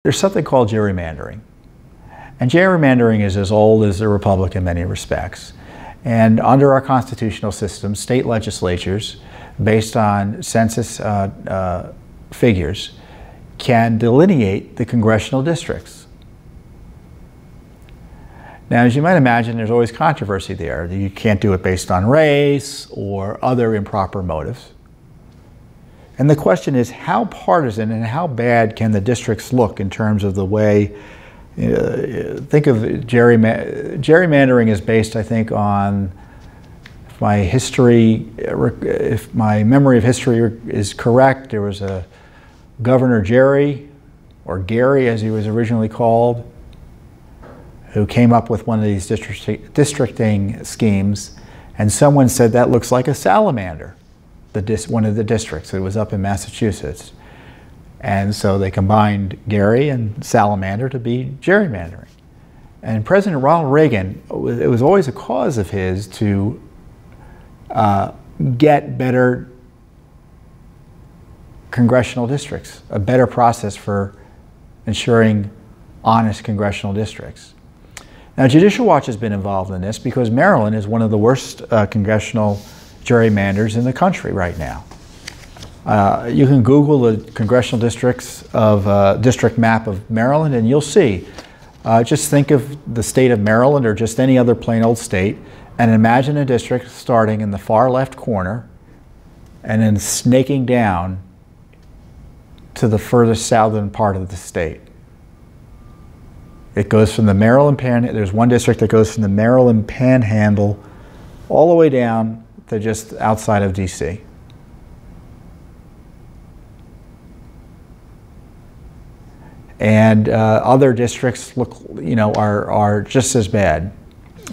There's something called gerrymandering. And gerrymandering is as old as the Republic in many respects. And under our constitutional system, state legislatures, based on census figures, can delineate the congressional districts. Now, as you might imagine, there's always controversy there. You can't do it based on race or other improper motives. And the question is, how partisan and how bad can the districts look in terms of the way, think of gerrymandering is based, I think, on, if my memory of history is correct, there was a Governor Jerry, or Gary as he was originally called, who came up with one of these districting schemes, and someone said that looks like a salamander. One of the districts. It was up in Massachusetts. And so they combined Gary and salamander to be gerrymandering. And President Ronald Reagan, it was always a cause of his to get better congressional districts, a better process for ensuring honest congressional districts. Now, Judicial Watch has been involved in this because Maryland is one of the worst congressional gerrymanders in the country right now. You can Google the congressional districts of district map of Maryland, and you'll see. Just think of the state of Maryland or just any other plain old state, and imagine a district starting in the far left corner and then snaking down to the furthest southern part of the state. It goes from the Maryland there's one district that goes from the Maryland Panhandle all the way down to just outside of DC. And other districts are just as bad.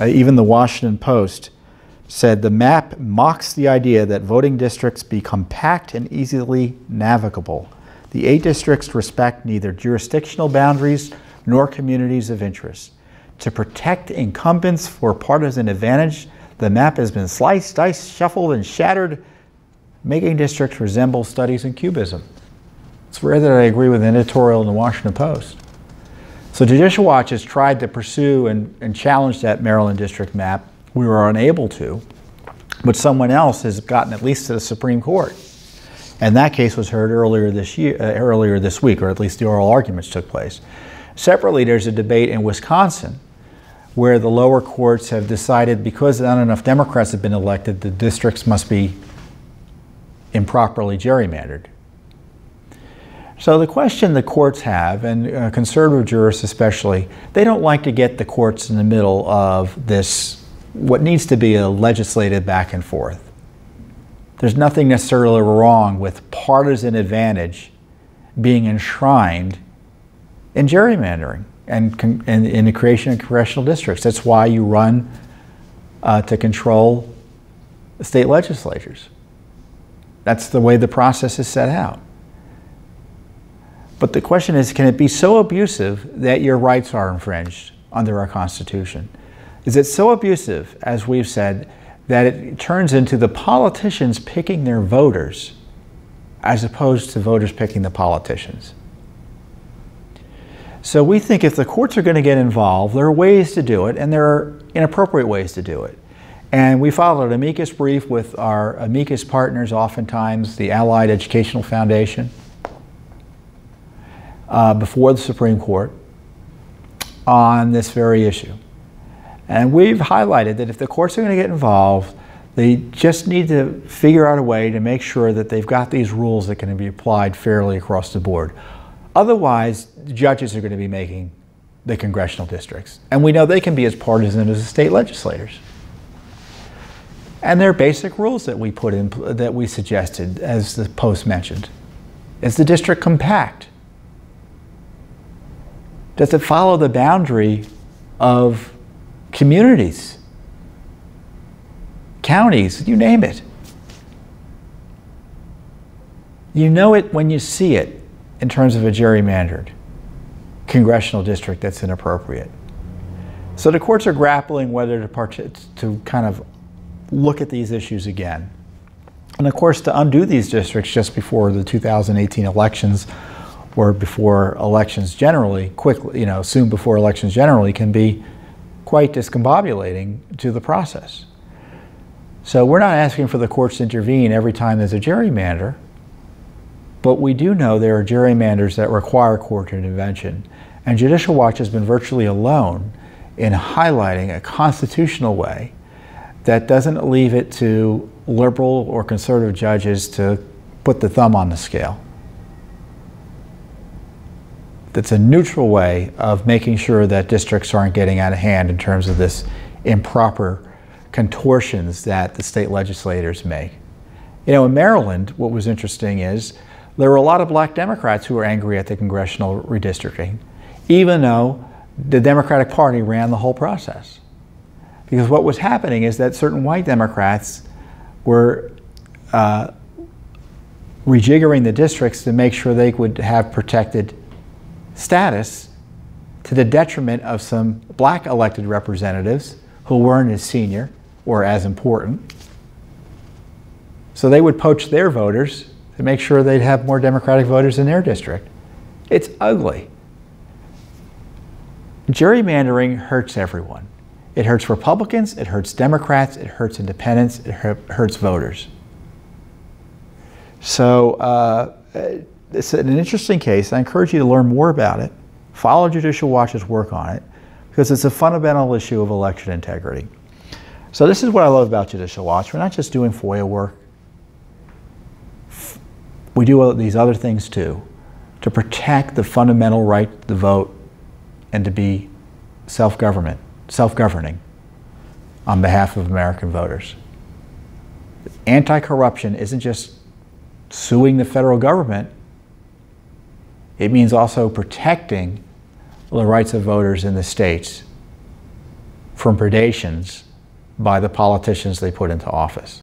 Even the Washington Post said the map mocks the idea that voting districts be compact and easily navigable. The 8 districts respect neither jurisdictional boundaries nor communities of interest. To protect incumbents for partisan advantage, the map has been sliced, diced, shuffled, and shattered, making districts resemble studies in cubism. It's rare that I agree with an editorial in the Washington Post. So Judicial Watch has tried to pursue and challenge that Maryland district map. We were unable to, but someone else has gotten at least to the Supreme Court. And that case was heard earlier this week, or at least the oral arguments took place. Separately, there's a debate in Wisconsin where the lower courts have decided because not enough Democrats have been elected, the districts must be improperly gerrymandered. So the question the courts have, and conservative jurists especially, they don't like to get the courts in the middle of this, what needs to be a legislative back and forth. There's nothing necessarily wrong with partisan advantage being enshrined in gerrymandering and in the creation of congressional districts. That's why you run to control state legislatures. That's the way the process is set out. But the question is, can it be so abusive that your rights are infringed under our Constitution? Is it so abusive, as we've said, that it turns into the politicians picking their voters as opposed to voters picking the politicians? So we think if the courts are going to get involved, there are ways to do it, and there are inappropriate ways to do it. And we filed an amicus brief with our amicus partners, oftentimes the Allied Educational Foundation, before the Supreme Court on this very issue. And we've highlighted that if the courts are going to get involved, they just need to figure out a way to make sure that they've got these rules that can be applied fairly across the board. Otherwise, judges are going to be making the congressional districts. And we know they can be as partisan as the state legislators. And there are basic rules that we put in, that we suggested, as the Post mentioned. Is the district compact? Does it follow the boundary of communities, counties, you name it? You know it when you see it in terms of a gerrymandered congressional district that's inappropriate. So the courts are grappling whether to kind of look at these issues again. And of course, to undo these districts just before the 2018 elections or before elections generally, quickly, soon before elections generally, can be quite discombobulating to the process. So we're not asking for the courts to intervene every time there's a gerrymander, but we do know there are gerrymanders that require court intervention. And Judicial Watch has been virtually alone in highlighting a constitutional way that doesn't leave it to liberal or conservative judges to put the thumb on the scale. That's a neutral way of making sure that districts aren't getting out of hand in terms of this improper contortions that the state legislators make. In Maryland, what was interesting is there were a lot of black Democrats who were angry at the congressional redistricting, even though the Democratic Party ran the whole process. Because what was happening is that certain white Democrats were rejiggering the districts to make sure they would have protected status to the detriment of some black elected representatives who weren't as senior or as important. So they would poach their voters to make sure they'd have more Democratic voters in their district. It's ugly. Gerrymandering hurts everyone. It hurts Republicans, it hurts Democrats, it hurts independents, it hurts voters. So it's an interesting case. I encourage you to learn more about it. Follow Judicial Watch's work on it, because it's a fundamental issue of election integrity. So this is what I love about Judicial Watch. We're not just doing FOIA work. We do these other things too, to protect the fundamental right to vote and to be self-governing on behalf of American voters. Anti-corruption isn't just suing the federal government. It means also protecting the rights of voters in the states from predations by the politicians they put into office.